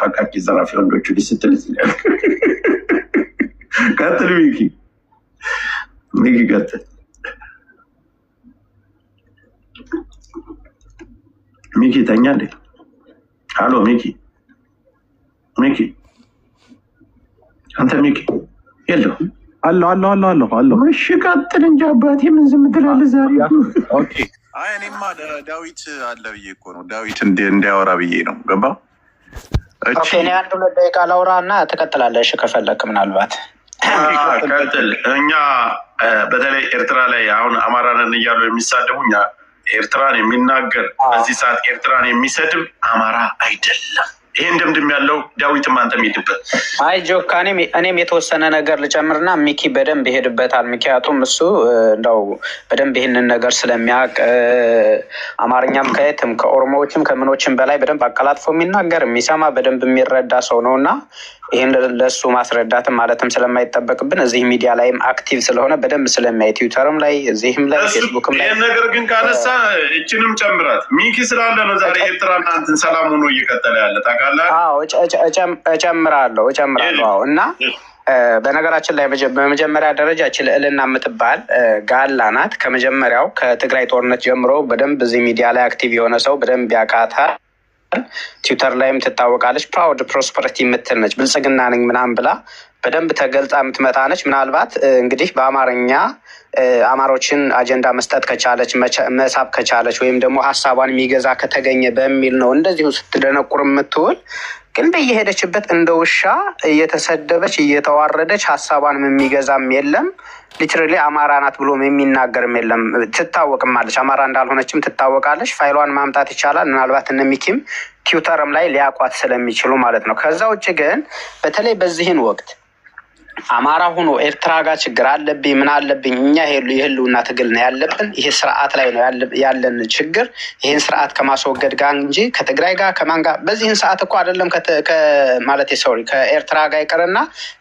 ፈቃቂ ዘራፊ ወንዶቹ ሊስትል ይችላል። ቀጥል ሚኪ ቀጥል። ሚኪ ተኛ እንዴ? ሃሎ ሚኪ አንተ ሚኪ የለው አሎ። እሺ ቀጥል እንጂ አባቴ ምን ዝም ትላለህ ዛሬ? ኦኬ አይ እኔማ ዳዊት አለ ብዬ እኮ ነው። ዳዊት እንዲያወራ ብዬ ነው። ገባ? ኦኬ እኔ 1-2 ደቂቃ ላውራ እና ትቀጥላለህ። እሺ ከፈለክ ምናልባት ቀጥል። እኛ በተለይ ኤርትራ ላይ አሁን አማራንን እያሉ የሚሳደቡ እኛ ኤርትራን የሚናገር በዚህ ሰዓት ኤርትራን የሚሰድብ አማራ አይደለም። ይሄን ድምድም ያለው ዳዊትም አንተም ሄድበት። አይ ጆካ እኔም የተወሰነ ነገር ልጨምርና ሚኪ በደንብ ይሄድበታል። ምክንያቱም እሱ እንደው በደንብ ይሄንን ነገር ስለሚያውቅ አማርኛም ከየትም ከኦሮሞዎችም ከምኖችም በላይ በደንብ አቀላጥፎ የሚናገር የሚሰማ በደንብ የሚረዳ ሰው ነውና ይሄን ለሱ ማስረዳትም ማለትም ስለማይጠበቅብን እዚህ ሚዲያ ላይም አክቲቭ ስለሆነ በደንብ ስለሚያይ ትዊተርም ላይ እዚህም ላይ ፌስቡክም ላይ ይሄን ነገር ግን ካነሳ እችንም ጨምራት ሚኪ ስላለ ነው ዛሬ ኤርትራና አንተን ሰላም ሆኖ እየቀጠለ ያለ ታውቃለህ? አዎ እጨምራለሁ። አዎ እና በነገራችን ላይ በመጀመሪያ ደረጃ ልዕልና የምትባል ጋላ ናት። ከመጀመሪያው ከትግራይ ጦርነት ጀምሮ በደንብ እዚህ ሚዲያ ላይ አክቲቭ የሆነ ሰው በደንብ ያውቃታል። ትዊተር ላይም ትታወቃለች። ፕራውድ ፕሮስፐሪቲ የምትል ነች። ብልጽግና ነኝ ምናምን ብላ በደንብ ተገልጻ የምትመጣ ነች። ምናልባት እንግዲህ በአማርኛ አማሮችን አጀንዳ መስጠት ከቻለች መሳብ ከቻለች ወይም ደግሞ ሀሳቧን የሚገዛ ከተገኘ በሚል ነው እንደዚሁ ስትደነቁር የምትውል። ግን በየሄደችበት እንደ ውሻ እየተሰደበች እየተዋረደች ሀሳቧን የሚገዛም የለም። ሊትራሊ አማራ ናት ብሎም የሚናገርም የለም። ትታወቅማለች፣ አማራ እንዳልሆነችም ትታወቃለች። ፋይሏን ማምጣት ይቻላል። ምናልባት እነ ሚኪም ትዊተርም ላይ ሊያቋት ስለሚችሉ ማለት ነው። ከዛ ውጭ ግን በተለይ በዚህን ወቅት አማራ ሆኖ ኤርትራ ጋር ችግር አለብኝ ምን አለብኝ፣ እኛ የህልውና ትግል ነው ያለብን። ይሄ ስርዓት ላይ ነው ያለን ችግር። ይሄን ስርዓት ከማስወገድ ጋር እንጂ ከትግራይ ጋር ከማን ጋር በዚህን ሰዓት እኮ አይደለም ማለት ከኤርትራ ጋር ይቀርና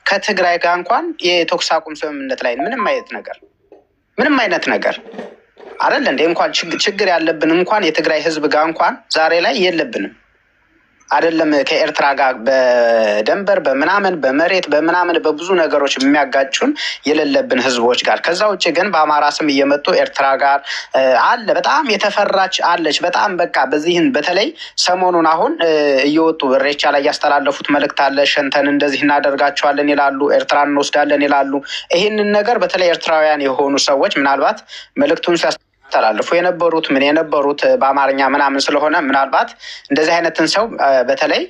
ከትግራይ ጋር እንኳን የተኩስ አቁም ስምምነት ላይ ምንም አይነት ነገር አይደል እንደ እንኳን ችግር ያለብን እንኳን የትግራይ ህዝብ ጋር እንኳን ዛሬ ላይ የለብንም። አይደለም ከኤርትራ ጋር በደንበር በምናምን በመሬት በምናምን በብዙ ነገሮች የሚያጋጩን የሌለብን ህዝቦች ጋር። ከዛ ውጭ ግን በአማራ ስም እየመጡ ኤርትራ ጋር አለ በጣም የተፈራች አለች። በጣም በቃ በዚህን በተለይ ሰሞኑን አሁን እየወጡ ኢሬቻ ላይ ያስተላለፉት መልእክት አለ። ሸንተን እንደዚህ እናደርጋቸዋለን ይላሉ፣ ኤርትራን እንወስዳለን ይላሉ። ይህንን ነገር በተለይ ኤርትራውያን የሆኑ ሰዎች ምናልባት መልእክቱን ተላልፎ የነበሩት በአማርኛ ምናምን ስለሆነ ምናልባት እንደዚህ አይነትን ሰው በተለይ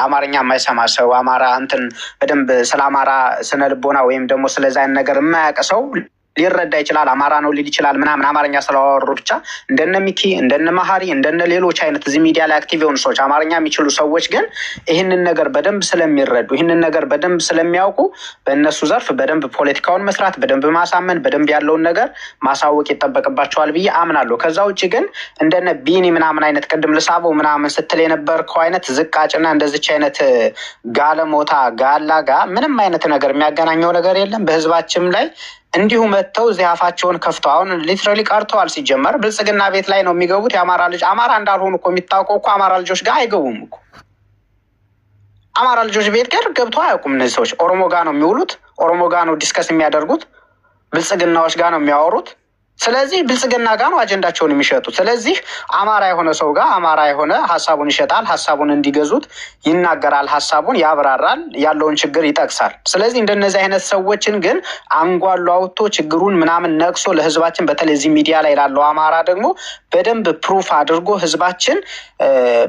አማርኛ የማይሰማ ሰው አማራ እንትን በደንብ ስለ አማራ ስነ ልቦና ወይም ደግሞ ስለዛ አይነት ነገር የማያውቅ ሰው ሊረዳ ይችላል። አማራ ነው ሊል ይችላል ምናምን አማርኛ ስላወሩ ብቻ እንደነ ሚኪ እንደነ መሀሪ እንደነ ሌሎች አይነት እዚህ ሚዲያ ላይ አክቲቭ የሆኑ ሰዎች አማርኛ የሚችሉ ሰዎች ግን ይህንን ነገር በደንብ ስለሚረዱ ይህንን ነገር በደንብ ስለሚያውቁ በእነሱ ዘርፍ በደንብ ፖለቲካውን መስራት በደንብ ማሳመን በደንብ ያለውን ነገር ማሳወቅ ይጠበቅባቸዋል ብዬ አምናለሁ። ከዛ ውጭ ግን እንደነ ቢኒ ምናምን አይነት ቅድም ልሳበው ምናምን ስትል የነበርከው አይነት ዝቃጭና እንደዚች አይነት ጋለሞታ ጋላ ጋር ምንም አይነት ነገር የሚያገናኘው ነገር የለም። በህዝባችን ላይ እንዲሁ መጥተው እዚህ አፋቸውን ከፍተው አሁን ሊትራሊ ቀርተዋል። ሲጀመር ብልጽግና ቤት ላይ ነው የሚገቡት። የአማራ ልጅ አማራ እንዳልሆኑ እኮ የሚታወቀው እኮ አማራ ልጆች ጋር አይገቡም እኮ። አማራ ልጆች ቤት ጋር ገብተው አያውቁም እነዚህ ሰዎች። ኦሮሞ ጋር ነው የሚውሉት፣ ኦሮሞ ጋር ነው ዲስከስ የሚያደርጉት፣ ብልጽግናዎች ጋር ነው የሚያወሩት። ስለዚህ ብልጽግና ጋር ነው አጀንዳቸውን የሚሸጡት። ስለዚህ አማራ የሆነ ሰው ጋር አማራ የሆነ ሀሳቡን ይሸጣል፣ ሀሳቡን እንዲገዙት ይናገራል፣ ሀሳቡን ያብራራል፣ ያለውን ችግር ይጠቅሳል። ስለዚህ እንደነዚህ አይነት ሰዎችን ግን አንጓሉ አውጥቶ ችግሩን ምናምን ነቅሶ ለህዝባችን በተለይ እዚህ ሚዲያ ላይ ላለው አማራ ደግሞ በደንብ ፕሩፍ አድርጎ ህዝባችን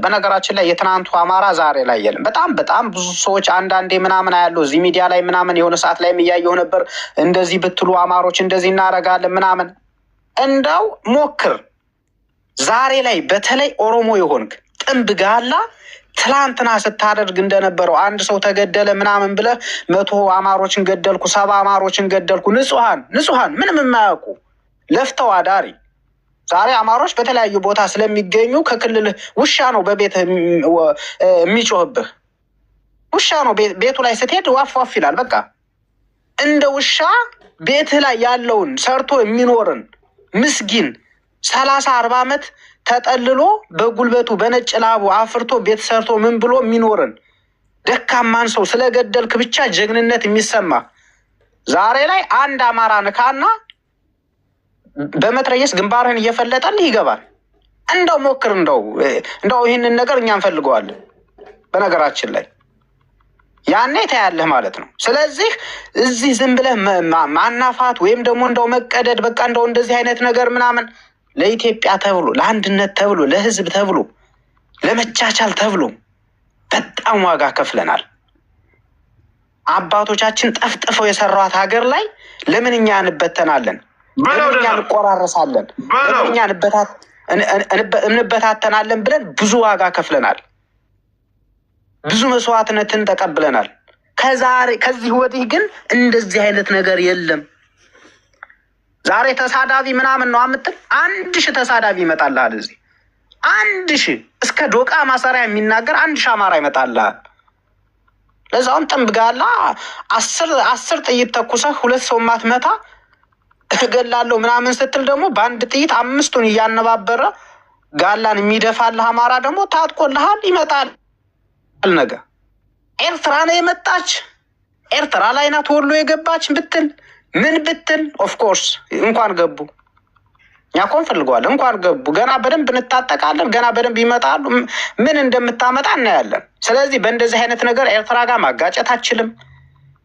በነገራችን ላይ የትናንቱ አማራ ዛሬ ላይ የለም። በጣም ብዙ ሰዎች አንዳንዴ ምናምን ያለው እዚህ ሚዲያ ላይ ምናምን የሆነ ሰዓት ላይ የሚያየው ነበር እንደዚህ ብትሉ አማሮች እንደዚህ እናደርጋለን ምናምን እንደው ሞክር። ዛሬ ላይ በተለይ ኦሮሞ የሆንክ ጥንብ ጋላ ትላንትና ስታደርግ እንደነበረው አንድ ሰው ተገደለ ምናምን ብለህ 100 አማሮችን ገደልኩ 70 አማሮችን ገደልኩ ንጹሃን ምንም የማያውቁ ለፍተው አዳሪ ዛሬ አማሮች በተለያዩ ቦታ ስለሚገኙ ከክልል ውሻ ነው በቤት የሚጮህብህ። ውሻ ነው ቤቱ ላይ ስትሄድ ዋፍ ይላል። በቃ እንደ ውሻ ቤት ላይ ያለውን ሰርቶ የሚኖርን ምስኪን 30-40 ዓመት ተጠልሎ በጉልበቱ በነጭ ላቡ አፍርቶ ቤት ሰርቶ ምን ብሎ የሚኖርን ደካማን ሰው ስለገደልክ ብቻ ጀግንነት የሚሰማ ዛሬ ላይ አንድ አማራ ንካና በመትረየስ ግንባርህን እየፈለጠልህ ይገባል። እንደው ሞክር፣ እንደው ይህንን ነገር እኛ እንፈልገዋለን። በነገራችን ላይ ያኔ ታያለህ ማለት ነው። ስለዚህ እዚህ ዝም ብለህ ማናፋት ወይም ደግሞ እንደው መቀደድ በቃ እንደው እንደዚህ አይነት ነገር ምናምን ለኢትዮጵያ ተብሎ ለአንድነት ተብሎ ለህዝብ ተብሎ ለመቻቻል ተብሎ በጣም ዋጋ ከፍለናል። አባቶቻችን ጠፍጥፈው የሰሯት ሀገር ላይ ለምን እኛ እንበተናለን? ለምን እኛ እንቆራረሳለን? ለምን እኛ እንበታተናለን ብለን ብዙ ዋጋ ከፍለናል። ብዙ መስዋዕትነትን ተቀብለናል። ከዚህ ወዲህ ግን እንደዚህ አይነት ነገር የለም። ዛሬ ተሳዳቢ ምናምን ነው አምጥል 1000 ተሳዳቢ ይመጣልሃል። እዚህ 1000 እስከ ዶቃ ማሰሪያ የሚናገር 1000 አማራ ይመጣልሃል። ለዛውም ጥንብጋላ 10 ጥይት ተኩሰህ 2 ሰው ማትመታ እገላለሁ ምናምን ስትል ደግሞ በአንድ ጥይት 5ቱን እያነባበረ ጋላን የሚደፋልህ አማራ ደግሞ ታጥቆልሃል ይመጣል። ነገ ኤርትራ ነው የመጣች ኤርትራ ላይ ናት ወሎ የገባች ብትል ምን ብትል ኦፍኮርስ እንኳን ገቡ እኛ እኮ እንፈልገዋለን። እንኳን ገቡ ገና በደንብ እንታጠቃለን። ገና በደንብ ይመጣሉ። ምን እንደምታመጣ እናያለን። ስለዚህ በእንደዚህ አይነት ነገር ኤርትራ ጋር ማጋጨት አችልም።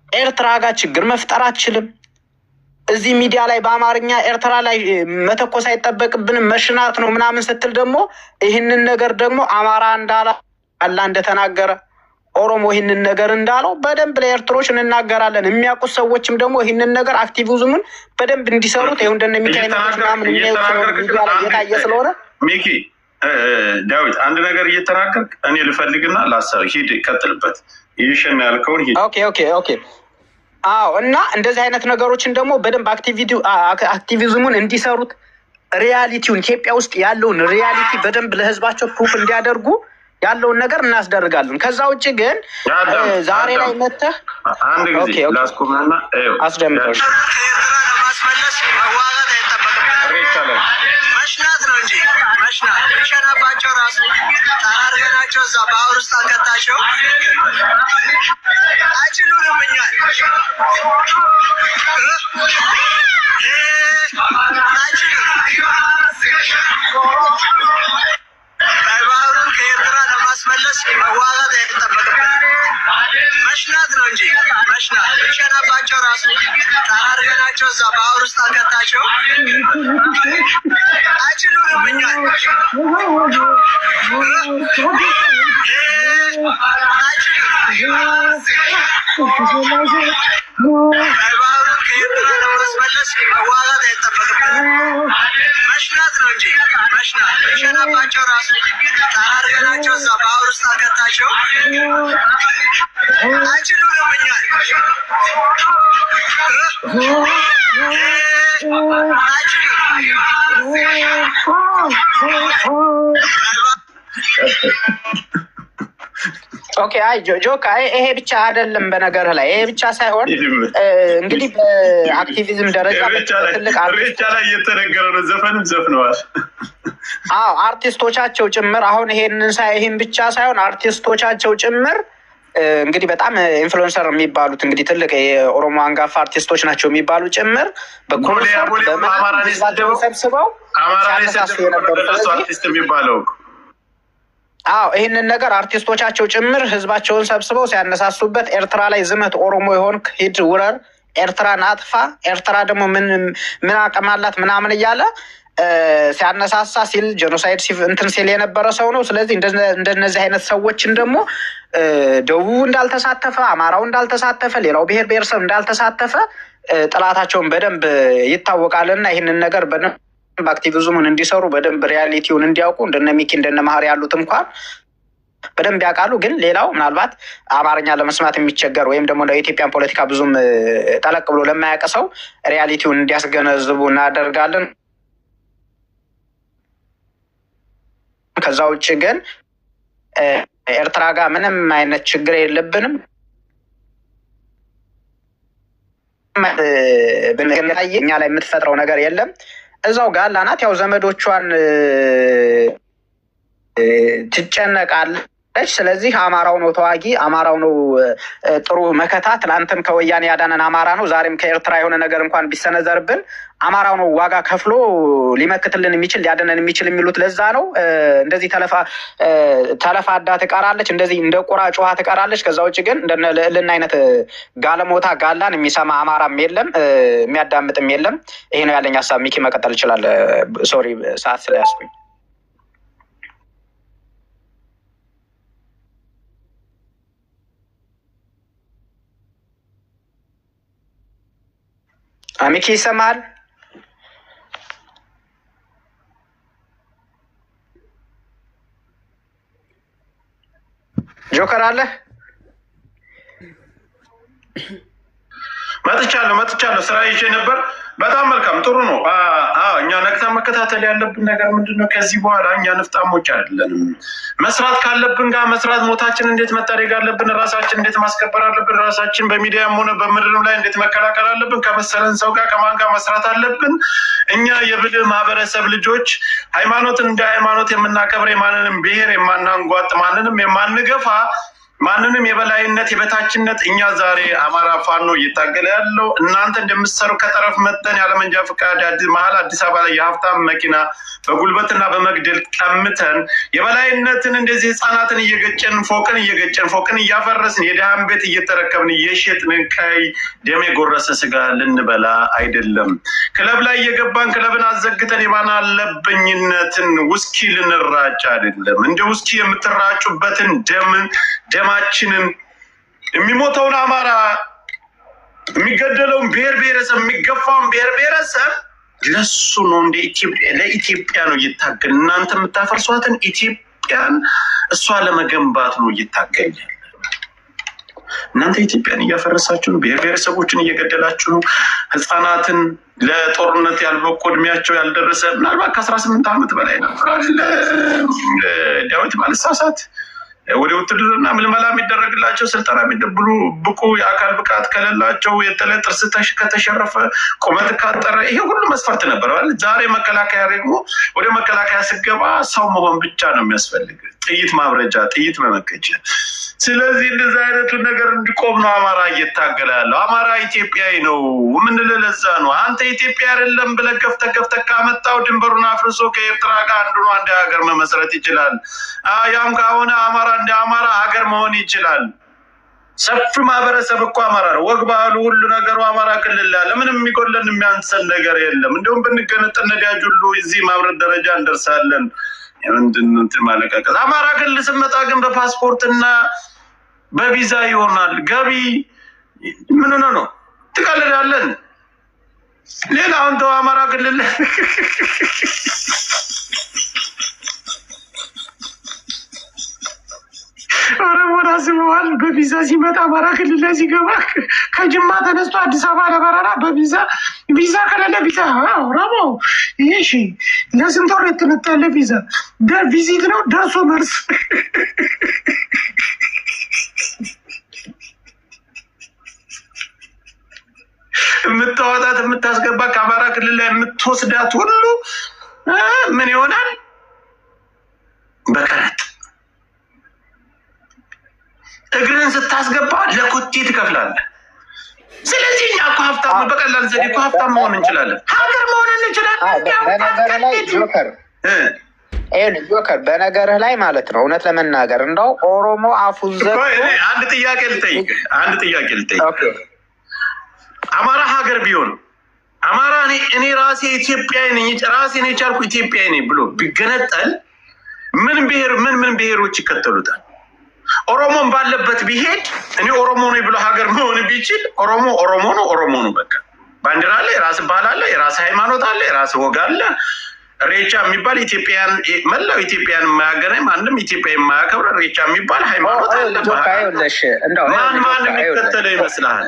ኤርትራ ጋር ችግር መፍጠር አችልም። እዚህ ሚዲያ ላይ በአማርኛ ኤርትራ ላይ መተኮስ አይጠበቅብንም መሽናት ነው ምናምን ስትል ደግሞ ይህንን ነገር ደግሞ አማራ እንዳላ አላ እንደተናገረ ኦሮሞ ይህንን ነገር እንዳለው በደንብ ለኤርትሮች እንናገራለን። የሚያውቁት ሰዎችም ደግሞ ይህንን ነገር አክቲቪዝሙን በደንብ እንዲሰሩት ይሁን እንደሚካይነት ምናምን የታየ ስለሆነ ሚኪ ዳዊት አንድ ነገር እየተናገርክ እኔ ልፈልግና ላሳብ ሂድ ቀጥልበት። ይሽና ያልከውን ሂድ። ኦኬ አዎ። እና እንደዚህ አይነት ነገሮችን ደግሞ በደንብ አክቲቪዝሙን እንዲሰሩት ሪያሊቲውን ኢትዮጵያ ውስጥ ያለውን ሪያሊቲ በደንብ ለህዝባቸው ፕሩፍ እንዲያደርጉ ያለውን ነገር እናስደርጋለን። ከዛ ውጭ ግን ዛሬ ላይ መተህ አንድ ጊዜ ላስቆምና አስደምጠሽ ማስመለስ መዋጋት አይጠበቅብንም። መሽናት ነው እንጂ መሽናት ሸነባቸው ራሱ ጠራርገናቸው እዛ ባህር ውስጥ አልከታቸው አይችሉንም። እኛል ባህሩን ከኤርትራ ለማስመለስ መዋጋት አይጠበቅብንም። መሽናት ነው እንጂ መሽናት ሸነባቸው ራሱ ጠራርገናቸው እዛ ባህር ውስጥ አልከታቸው አይችሉንም። እኛል ባህሩን ከኤርትራ ለማስመለስ መዋጋት አይጠበቅብንም። መሽናት ነው እንጂ መሽናት ሸነባቸው ራሱ ጠራርገናቸው እዛ ባህር ውስጥ አልከታቸው አይችሉንም። እኛል ኦኬ አይ ጆካ ይሄ ብቻ አይደለም። በነገርህ ላይ ይሄ ብቻ ሳይሆን እንግዲህ በአክቲቪዝም ደረጃ ትልቅ ሬቻ ላይ እየተነገረ ነው። ዘፈንም ዘፍነዋል። አዎ አርቲስቶቻቸው ጭምር አሁን ይሄን ብቻ ሳይሆን አርቲስቶቻቸው ጭምር እንግዲህ በጣም ኢንፍሉዌንሰር የሚባሉት እንግዲህ ትልቅ የኦሮሞ አንጋፋ አርቲስቶች ናቸው የሚባሉ ጭምር በኮንሰርት በመናምን ሰብስበው ሲያነሳሱ የነበሩት አርቲስት የሚባለው ይህንን ነገር አርቲስቶቻቸው ጭምር ህዝባቸውን ሰብስበው ሲያነሳሱበት ኤርትራ ላይ ዝመት ኦሮሞ የሆንክ ሂድ ውረር፣ ኤርትራን አጥፋ፣ ኤርትራ ደግሞ ምን አቅም አላት ምናምን እያለ ሲያነሳሳ ሲል ጄኖሳይድ እንትን ሲል የነበረ ሰው ነው። ስለዚህ እንደነዚህ አይነት ሰዎችን ደግሞ ደቡቡ እንዳልተሳተፈ፣ አማራው እንዳልተሳተፈ፣ ሌላው ብሔር ብሔረሰብ እንዳልተሳተፈ ጥላታቸውን በደንብ ይታወቃልና ይህንን ነገር በደንብ አክቲቪዝሙን እንዲሰሩ በደንብ ሪያሊቲውን እንዲያውቁ እንደነ ሚኪ እንደነ ማህር ያሉት እንኳን በደንብ ያውቃሉ። ግን ሌላው ምናልባት አማርኛ ለመስማት የሚቸገር ወይም ደግሞ ለኢትዮጵያን ፖለቲካ ብዙም ጠለቅ ብሎ ለማያውቅ ሰው ሪያሊቲውን እንዲያስገነዝቡ እናደርጋለን። ከዛ ውጭ ግን ኤርትራ ጋር ምንም አይነት ችግር የለብንም። እኛ ላይ የምትፈጥረው ነገር የለም። እዛው ጋላ ናት። ያው ዘመዶቿን ትጨነቃለች። ስለዚህ አማራው ነው ተዋጊ፣ አማራው ነው ጥሩ መከታ። ትላንትም ከወያኔ ያዳነን አማራ ነው፣ ዛሬም ከኤርትራ የሆነ ነገር እንኳን ቢሰነዘርብን አማራው ነው ዋጋ ከፍሎ ሊመክትልን የሚችል ሊያደነን የሚችል የሚሉት ለዛ ነው። እንደዚህ ተለፋዳ ትቀራለች፣ እንደዚህ እንደ ቁራ ጮሃ ትቀራለች። ከዛ ውጭ ግን እንደ ልዕልና አይነት ጋለሞታ ጋላን የሚሰማ አማራም የለም የሚያዳምጥም የለም። ይሄ ነው ያለኝ ሀሳብ። ሚኪ መቀጠል ይችላል። ሶሪ ሰዓት ስለያዝኩኝ። ሚኪ ይሰማል? ጆከር አለ? መጥቻለሁ። ስራ ይዤ ነበር። በጣም መልካም ጥሩ ነው። እኛ ነቅተን መከታተል ያለብን ነገር ምንድን ነው? ከዚህ በኋላ እኛ ንፍጣሞች አይደለንም። መስራት ካለብን ጋር መስራት፣ ሞታችን እንዴት መታደግ አለብን፣ ራሳችን እንዴት ማስከበር አለብን፣ ራሳችን በሚዲያም ሆነ በምድርም ላይ እንዴት መከላከል አለብን፣ ከመሰለን ሰው ጋር ከማን ጋር መስራት አለብን። እኛ የብልህ ማህበረሰብ ልጆች ሃይማኖትን እንደ ሃይማኖት የምናከብር፣ የማንንም ብሔር የማናንጓጥ፣ ማንንም የማንገፋ፣ ማንንም የበላይነት የበታችነት እኛ ዛሬ አማራ ፋኖ እየታገለ ያለው እናንተ እንደምትሰሩ ከጠረፍ መጠን ያለመንጃ ፈቃድ መሀል አዲስ አበባ ላይ የሀብታም መኪና በጉልበትና በመግደል ቀምተን የበላይነትን እንደዚህ ህፃናትን እየገጨን ፎቅን እያፈረስን የድሃን ቤት እየተረከብን እየሸጥን ቀይ ደም የጎረሰ ስጋ ልንበላ አይደለም። ክለብ ላይ እየገባን ክለብን አዘግተን የማን አለብኝነትን ውስኪ ልንራጭ አይደለም። እንደ ውስኪ የምትራጩበትን ደማችንን የሚሞተውን አማራ የሚገደለውን ብሔር ብሔረሰብ የሚገፋውን ብሔር ብሔረሰብ ለሱ ነው እንደ ለኢትዮጵያ ነው እየታገል። እናንተ የምታፈርሷትን ኢትዮጵያን እሷ ለመገንባት ነው እየታገል። እናንተ ኢትዮጵያን እያፈረሳችሁ ነው። ብሔር ብሔረሰቦችን እየገደላችሁ ነው። ህፃናትን ለጦርነት ያልበቁ እድሜያቸው ያልደረሰ ምናልባት ከ18 ዓመት በላይ ነው ዳዊት ባልሳሳት ወደ ውትድርና ምልመላ የሚደረግላቸው ስልጠና የሚደብሉ ብቁ የአካል ብቃት ከሌላቸው የተለ ጥርስ ከተሸረፈ ቁመት ካጠረ ይሄ ሁሉ መስፈርት ነበር። ዛሬ መከላከያ ደግሞ ወደ መከላከያ ስገባ ሰው መሆን ብቻ ነው የሚያስፈልግ፣ ጥይት ማብረጃ፣ ጥይት መመከቻ። ስለዚህ እንደዚህ አይነቱ ነገር እንዲቆም ነው አማራ እየታገለ ያለው። አማራ ኢትዮጵያዊ ነው የምንለው ለዛ ነው። አንተ ኢትዮጵያ አይደለም ብለህ ገፍተህ ካመጣው ድንበሩን አፍርሶ ከኤርትራ ጋር አንድ ሀገር መመስረት ይችላል። ያም ከሆነ አማራ እንደ አማራ ሀገር መሆን ይችላል። ሰፊ ማህበረሰብ እኮ አማራ ነው። ወግ ባህሉ ሁሉ ነገሩ አማራ ክልል ያለ ምንም የሚጎለን የሚያንሰን ነገር የለም። እንዲሁም ብንገነጠል ነዳጅ ሁሉ እዚህ ማምረት ደረጃ እንደርሳለን። ምንድን ማለቃቀስ አማራ ክልል ስመጣ ግን በፓስፖርትና በቪዛ ይሆናል ገቢ። ምን ነው ትቀልዳለን? ሌላውን ተው። አማራ ክልል ኦሮሞን አስበዋል። በቪዛ ሲመጣ አማራ ክልል ላይ ሲገባ ከጅማ ተነስቶ አዲስ አበባ ለበረራ ቪዛ ከሌለ ቪዛ ኦሮሞ ይሺ ለስንት ወር የተመታለ ቪዛ ቪዚት ነው ደርሶ መልስ የምታወጣት የምታስገባ ከአማራ ክልል ላይ የምትወስዳት ሁሉ ምን ይሆናል? በቀረጥ እግርን ስታስገባ ለኮቴ ትከፍላለህ። ስለዚህ እኛ እኮ ሀብታም በቀላል ዘዴ እኮ ሀብታም መሆን እንችላለን፣ ሀገር መሆን እንችላለን። ጆከር በነገርህ ላይ ማለት ነው። እውነት ለመናገር እንደው ኦሮሞ አፉን ዘግቶ አንድ ጥያቄ ልጠይቅ። አማራ ሀገር ቢሆን አማራ እኔ ራሴ ኢትዮጵያዊ ነኝ ራሴን የቻልኩ ኢትዮጵያዊ ነኝ ብሎ ቢገነጠል ምን ብሔሮች ይከተሉታል? ኦሮሞን ባለበት ቢሄድ እኔ ኦሮሞ ነኝ ብሎ ሀገር መሆን ቢችል ኦሮሞ ነው። በቃ ባንዲራ አለ፣ የራስ ባህል አለ፣ የራስ ሃይማኖት አለ፣ የራስ ወግ አለ። ሬቻ የሚባል ኢትዮጵያን መላው ኢትዮጵያን የማያገናኝ ማንም ኢትዮጵያ የማያከብር ሬቻ የሚባል ሃይማኖት አለ። ማን የሚከተለው ይመስልሃል?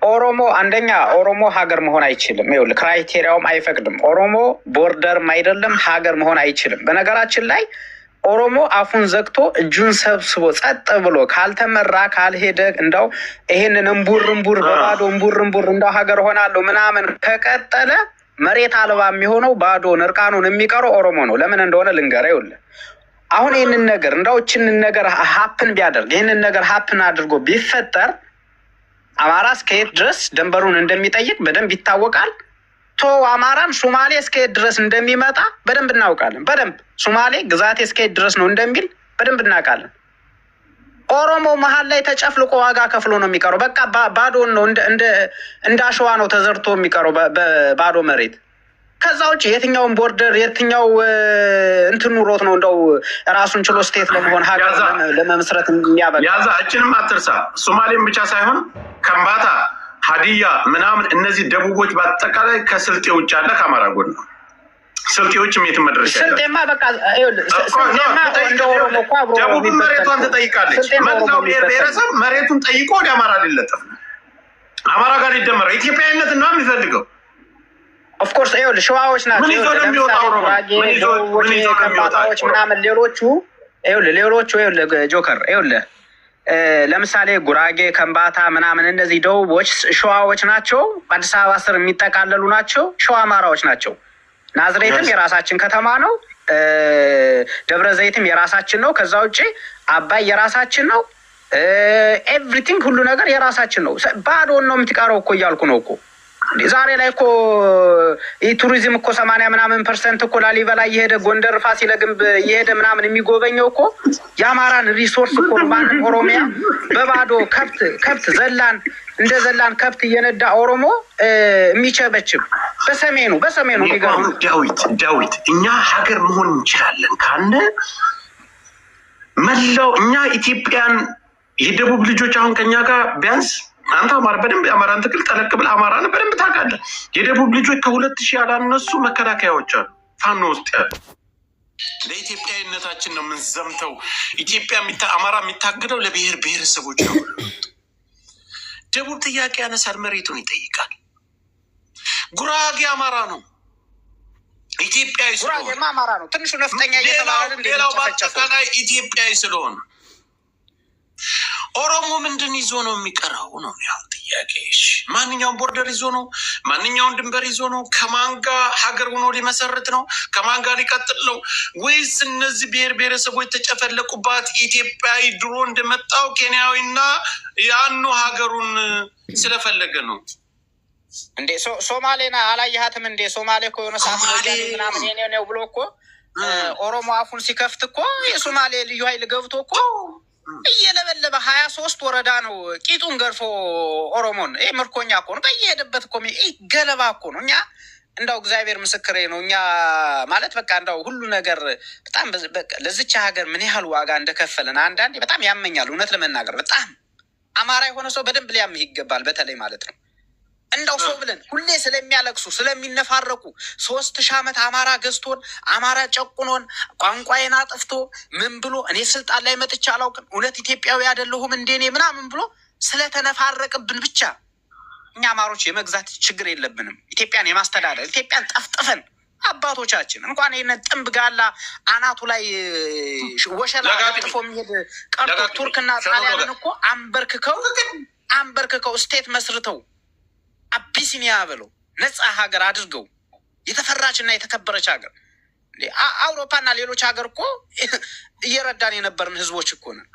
ኦሮሞ አንደኛ ኦሮሞ ሀገር መሆን አይችልም። ይኸውልህ ክራይቴሪያውም አይፈቅድም። ኦሮሞ ቦርደርም አይደለም ሀገር መሆን አይችልም። በነገራችን ላይ ኦሮሞ አፉን ዘግቶ እጁን ሰብስቦ ጸጥ ብሎ ካልተመራ ካልሄደ እንደው ይሄንን እምቡር በባዶ እምቡር እንደው ሀገር ሆናለሁ ምናምን ከቀጠለ መሬት አልባ የሚሆነው ባዶን እርቃኑን የሚቀረው ኦሮሞ ነው። ለምን እንደሆነ ልንገርህ። ይኸውልህ አሁን ይህንን ነገር እንዳውችንን ነገር ሀፕን ቢያደርግ ይህንን ነገር ሀፕን አድርጎ ቢፈጠር አማራ እስከየት ድረስ ድንበሩን እንደሚጠይቅ በደንብ ይታወቃል። አማራን ሶማሌ እስከየት ድረስ እንደሚመጣ በደንብ እናውቃለን። በደንብ ሶማሌ ግዛቴ እስከየት ድረስ ነው እንደሚል በደንብ እናውቃለን። ኦሮሞ መሀል ላይ ተጨፍልቆ ዋጋ ከፍሎ ነው የሚቀረው። በቃ ባዶን ነው እንደ አሸዋ ነው ተዘርቶ የሚቀረው በባዶ መሬት። ከዛ ውጭ የትኛውን ቦርደር የትኛው እንትን ኑሮት ነው እንደው ራሱን ችሎ ስቴት ለመሆን ሀገር ለመመስረት የሚያበቃ? ያዛ እችንም አትርሳ። ሶማሌም ብቻ ሳይሆን ከምባታ፣ ሀዲያ ምናምን እነዚህ ደቡቦች በአጠቃላይ ከስልጤ ውጭ ያለ ከአማራ ጎን ነው። ስልጤዎችም የትም መድረሻ ስልጤማ በቃ እንደ ኦሮሞ እኮ አብሮ ደቡብ መሬቷን ትጠይቃለች። መላው ብሔር ብሔረሰብ መሬቱን ጠይቆ ወደ አማራ ሊለጠፍ ነው። አማራ ጋር ሊደመረው ኢትዮጵያዊነት ነው የሚፈልገው። ኦፍኮርስ ይኸውልህ ሸዋዎች ናቸው ከማጣዎች ምናምን ሌሎቹ ጆከር ይኸውልህ ለምሳሌ ጉራጌ፣ ከምባታ ምናምን እነዚህ ደቡቦች ሸዋዎች ናቸው። በአዲስ አበባ ስር የሚጠቃለሉ ናቸው። ሸዋ አማራዎች ናቸው። ናዝሬትም የራሳችን ከተማ ነው። ደብረ ዘይትም የራሳችን ነው። ከዛ ውጭ አባይ የራሳችን ነው። ኤቭሪቲንግ ሁሉ ነገር የራሳችን ነው። ባዶን ነው የምትቀረው እኮ እያልኩ ነው እኮ። ዛሬ ላይ እኮ ቱሪዝም እኮ 80% እኮ ላሊበላ እየሄደ ጎንደር ፋሲለ ግንብ እየሄደ ምናምን የሚጎበኘው እኮ የአማራን ሪሶርስ እኮ ማንም ኦሮሚያ በባዶ ከብት ዘላን እንደ ዘላን ከብት እየነዳ ኦሮሞ የሚቸበችብ በሰሜኑ የሚገርም ዳዊት እኛ ሀገር መሆን እንችላለን ካለ መላው እኛ ኢትዮጵያን የደቡብ ልጆች አሁን ከኛ ጋር ቢያንስ አንተ አማራ በደንብ የአማራን ትግል ጠለቅ ብለህ አማራን በደንብ ታውቃለህ። የደቡብ ልጆች ከ2000 ያላነሱ መከላከያዎች አሉ ፋኖ ውስጥ ያሉ። ለኢትዮጵያዊነታችን ነው የምንዘምተው። አማራ የሚታገደው ለብሔር ብሔረሰቦች ነው። ደቡብ ጥያቄ ያነሳል፣ መሬቱን ይጠይቃል። ጉራጌ አማራ ነው፣ ኢትዮጵያዊ ስለሆነ አማራ ነው። ትንሹ ነፍጠኛ ሌላው በአጠቃላይ ኢትዮጵያዊ ስለሆነ ኦሮሞ ምንድን ይዞ ነው የሚቀረው ነው ያው ጥያቄ። ማንኛውም ቦርደር ይዞ ነው፣ ማንኛውም ድንበር ይዞ ነው፣ ከማን ጋር ሀገር ሆኖ ሊመሰርት ነው፣ ከማን ጋር ሊቀጥል ነው? ወይስ እነዚህ ብሔር ብሔረሰቦች የተጨፈለቁባት ኢትዮጵያዊ ድሮ እንደመጣው ኬንያዊና ያኑ ሀገሩን ስለፈለገ ነው እንዴ? ሶማሌና አላየሃትም እንዴ? ሶማሌ እኮ የሆነ ሰዓት ምናምን የኔው ብሎ እኮ ኦሮሞ አፉን ሲከፍት እኮ የሶማሌ ልዩ ኃይል ገብቶ እኮ እየለበለበ 23 ወረዳ ነው ቂጡን ገርፎ ኦሮሞን። ይሄ ምርኮኛ እኮ ነው። በየሄደበት እኮ ገለባ እኮ ነው። እኛ እንዳው እግዚአብሔር ምስክሬ ነው። እኛ ማለት በቃ እንዳው ሁሉ ነገር በጣም ለዚች ሀገር ምን ያህል ዋጋ እንደከፈለን አንዳንዴ በጣም ያመኛል። እውነት ለመናገር በጣም አማራ የሆነ ሰው በደንብ ሊያምህ ይገባል። በተለይ ማለት ነው እንዳው ሰው ብለን ሁሌ ስለሚያለቅሱ ስለሚነፋረቁ 3000 ዓመት አማራ ገዝቶን አማራ ጨቁኖን ቋንቋዬን አጥፍቶ ምን ብሎ እኔ ስልጣን ላይ መጥቻ አላውቅም እውነት ኢትዮጵያዊ አይደለሁም እንደኔ ምናምን ብሎ ስለተነፋረቅብን ብቻ እኛ አማሮች የመግዛት ችግር የለብንም። ኢትዮጵያን የማስተዳደር ኢትዮጵያን ጠፍጥፈን አባቶቻችን እንኳን ይሄንን ጥንብ ጋላ አናቱ ላይ ወሸላ አጥፎ የሚሄድ ቀርቶ ቱርክና ጣሊያንን እኮ አንበርክከው ስቴት መስርተው አቢሲኒያ ብለው ነፃ ሀገር አድርገው የተፈራችና የተከበረች ሀገር አውሮፓና ሌሎች ሀገር እኮ እየረዳን የነበርን ህዝቦች እኮ ነን።